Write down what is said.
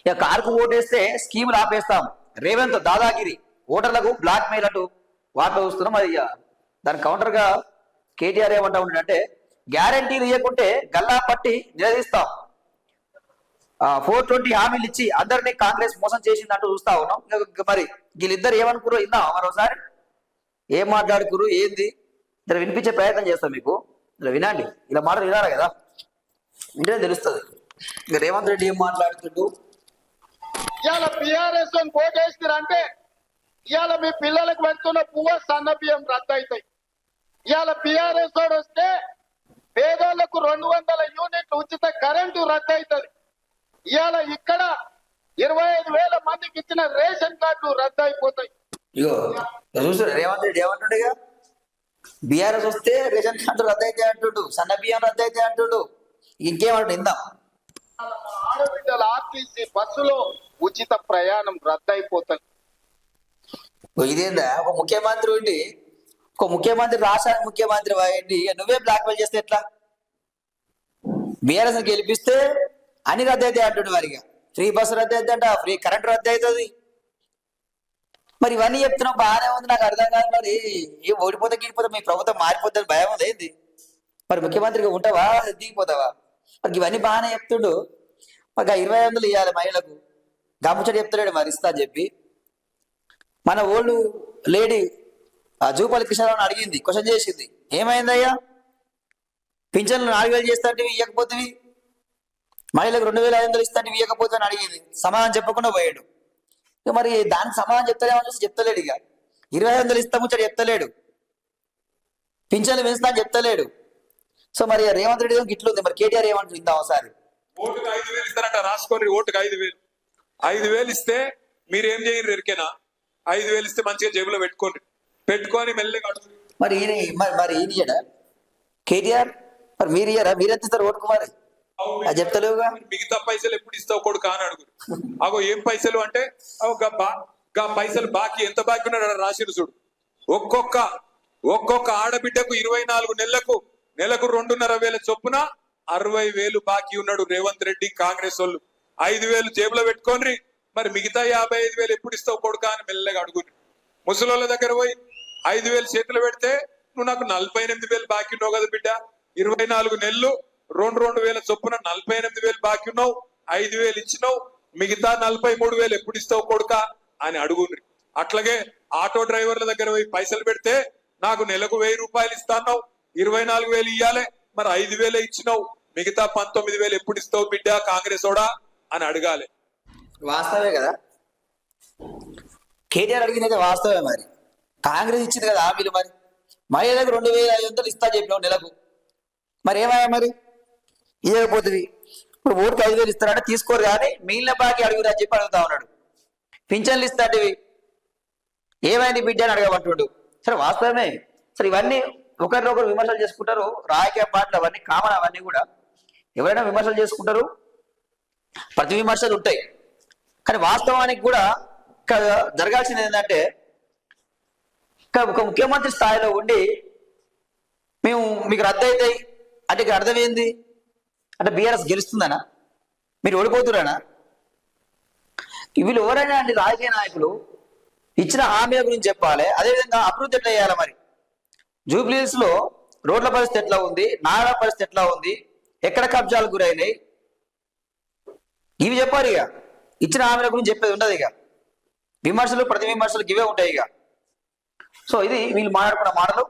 ఇక కారుకు ఓటేస్తే స్కీములు ఆపేస్తాం, రేవంత్ దాదాగిరి, ఓటర్లకు బ్లాక్ మెయిల్ అంటూ వార్త చూస్తున్నాం. మరి ఇక దాని కౌంటర్ గా కేటీఆర్ ఏమంటా ఉన్నాడంటే, గ్యారంటీలు ఇవ్వకుంటే గల్లా పట్టి నిలదీస్తాం, 420 హామీలు ఇచ్చి అందరినీ కాంగ్రెస్ మోసం చేసిందంటూ చూస్తా ఉన్నాం. మరి వీళ్ళిద్దరు ఏమనుకురో ఇందా మరోసారి ఏం మాట్లాడుకురు ఏంది ఇలా వినిపించే ప్రయత్నం చేస్తాం మీకు. ఇలా వినండి, ఇలా మాటలు వినాలి కదా, వింటేనే తెలుస్తుంది. ఇక రేవంత్ రెడ్డి ఏం మాట్లాడుతుంటూ, ఇవాళ బీఆర్ఎస్ ఓటేస్తారంటే ఇవాళ మీ పిల్లలకు పెడుతున్న పువ్వు సన్న బియ్యం రద్దు అవుతాయి. ఇవాళ బీఆర్ఎస్ తోడు వస్తే పేదోళ్లకు 200 యూనిట్లు ఉచిత కరెంటు రద్దు అవుతుంది. ఇవాళ ఇక్కడ 25,000 మందికి ఇచ్చిన రేషన్ కార్డులు రద్దు అయిపోతాయి. ఇగో చూసారు రేవంత్ రెడ్డి ఏమంటుండే, బీఆర్ఎస్ వస్తే రేషన్ కార్డు రద్దు అయితే అంటుండు, సన్న బియ్యం రద్దు అయితే అంటుండు, ఇంకేమంటు ఇందాం. ఆడబిడ్డల ఆర్టీసీ బస్సులో ఉచిత ప్రయాణం రద్దు అయిపోతుంది. ఇదేందా ఒక ముఖ్యమంత్రి ఉండి, ఒక ముఖ్యమంత్రి రాష్ట్రానికి ముఖ్యమంత్రి ఏంటి, నువ్వే బ్లాక్మెయిల్ చేస్తే ఎట్లా? బీఆర్ఎస్ గెలిపిస్తే అన్ని రద్దు అయితే అంటుండే, మరిగా ఫ్రీ బస్సు రద్దు అయితే అంట, ఫ్రీ కరెంట్ రద్దు అవుతుంది. మరి ఇవన్నీ చెప్తున్నావు బాగానే ఉంది, నాకు అర్థం కాదు. మరి ఏ ఓడిపోతే గిడిపోతే మీ ప్రభుత్వం మారిపోతుంది భయం ఉంది ఏంది? మరి ముఖ్యమంత్రిగా ఉంటావా దిగిపోతావా? మరి ఇవన్నీ బాగానే చెప్తుండు. మరి 2500 ఇవ్వాలి మహిళలకు, గమ్ముచ్చడి చెప్తలేడు మరి ఇస్తా అని చెప్పి. మన ఓల్డ్ లేడీ జూపల్లి కృష్ణారావు అడిగింది, క్వశ్చన్ చేసింది, ఏమైందయ్యా పింఛన్లు 4000 చేస్తా అంటే ఇవ్వకపోతే, మహిళలకు 2500 ఇస్తా అంటే ఇవ్వకపోతే అని అడిగింది. సమాధానం చెప్పకుండా పోయాడు. మరి దానికి సమాధానం చెప్తలేమని చూసి చెప్తలేడు. ఇక 2500 ఇస్తా ముచ్చట చెప్తలేడు, పింఛన్లు పెంచుతా అని చెప్తలేడు. సో మరి రేవంత్ రెడ్డి గిట్లుంది. మరి కేటీఆర్ ఏమంటుంది ఇందా ఒకసారి. ఓటుకు 5,000 ఇస్తారంట, రాసుకోండి. ఓటుకు 5,000 5,000 ఇస్తే మీరేం చేయరు ఎరికేనా? 5,000 ఇస్తే మంచిగా జేబులో పెట్టుకొని మెల్లగా అడుగు. మరి ఈయన మరి ఈయన ఇయ్యడా కేటీఆర్? మరి మీరు ఇయ్యారా? మీరెంత ఇస్తారు ఓటుకు? మరి అది చెప్తలేవుగా. మిగతా పైసలు ఎప్పుడు ఇస్తావు కొడుకు అని అడుగు. అగో ఏం పైసలు అంటే, గా పైసలు బాకీ ఎంత బాకీ ఉన్నాడు రాసిరు చూడు. ఒక్కొక్క ఆడబిడ్డకు 24 నెలకు 2,500 చొప్పున 60,000 బాకీ ఉన్నాడు రేవంత్ రెడ్డి కాంగ్రెస్ వాళ్ళు. 5,000 జేబులో పెట్టుకోండి, మరి మిగతా 55,000 ఎప్పుడు ఇస్తావు కొడుకా అని మెల్లగా అడుగుని. ముసలోళ్ళ దగ్గర పోయి 5,000 చేతులు పెడితే, నువ్వు నాకు 48,000 బాకీ ఉన్నావు కదా బిడ్డ, 24 నెలలు 2,000 చొప్పున 48,000 బాకీ ఉన్నావు, 5,000 ఇచ్చినావు, మిగతా 43,000 ఎప్పుడు ఇస్తావు కొడుకా అని అడుగుని. అట్లాగే ఆటో డ్రైవర్ల దగ్గర పోయి పైసలు పెడితే, నాకు నెలకు 1,000 రూపాయలు ఇస్తాన్నావు, 24,000 ఇయ్యాలి, మరి 5,000 ఇచ్చినావు, మిగతా 19,000 ఎప్పుడు ఇస్తావు బిడ్డ కాంగ్రెస్ ఓడా అని అడగాలి. వాస్తవే కదా, కేటీఆర్ అడిగినైతే వాస్తవే. మరి కాంగ్రెస్ ఇచ్చింది కదా హామీలు, మరి మహిళలకు 2,500 ఇస్తా చెప్పినావు నెలకు, మరి ఏమయ్యా? మరి ఇవ్వకపోతుంది. ఇప్పుడు ఓటుకు 5,000 ఇస్తారంటే తీసుకోరు, కానీ మిగిలిన బాకీ అడుగురా అని చెప్పి అడుగుతా ఉన్నాడు. పింఛన్లు ఇస్తాంటివి ఏమైంది బిడ్డ అని అడగమంటుడు. సరే వాస్తవమే. సరే ఇవన్నీ ఒకరినొకరు విమర్శలు చేసుకుంటారు, రాజకీయ పార్టీలు అవన్నీ కామన్, అవన్నీ కూడా ఎవరైనా విమర్శలు చేసుకుంటారు, ప్రతి విమర్శలు ఉంటాయి. కానీ వాస్తవానికి కూడా జరగాల్సింది ఏంటంటే, ఒక ముఖ్యమంత్రి స్థాయిలో ఉండి మేము మీకు రద్దు అవుతాయి అంటే ఇక్కడ అర్థం ఏంది? అంటే బీఆర్ఎస్ గెలుస్తుందనా? మీరు ఓడిపోతురానా? వీళ్ళు ఎవరైనా అండి రాజకీయ నాయకులు ఇచ్చిన హామీల గురించి చెప్పాలి, అదేవిధంగా అభివృద్ధి ఎట్లా చేయాలి. మరి జూబ్లీహిల్స్ లో రోడ్ల పరిస్థితి ఎట్లా ఉంది, నాలా పరిస్థితి ఎట్లా ఉంది, ఎక్కడ కబ్జాలు గురైనాయి, ఇవి చెప్పారు. ఇక ఇచ్చిన హామీల గురించి చెప్పేది ఉండదు. ఇక విమర్శలు ప్రతి విమర్శలు ఇవే ఉంటాయి. ఇక సో ఇది వీళ్ళు మాట్లాడుకున్న మాటలు.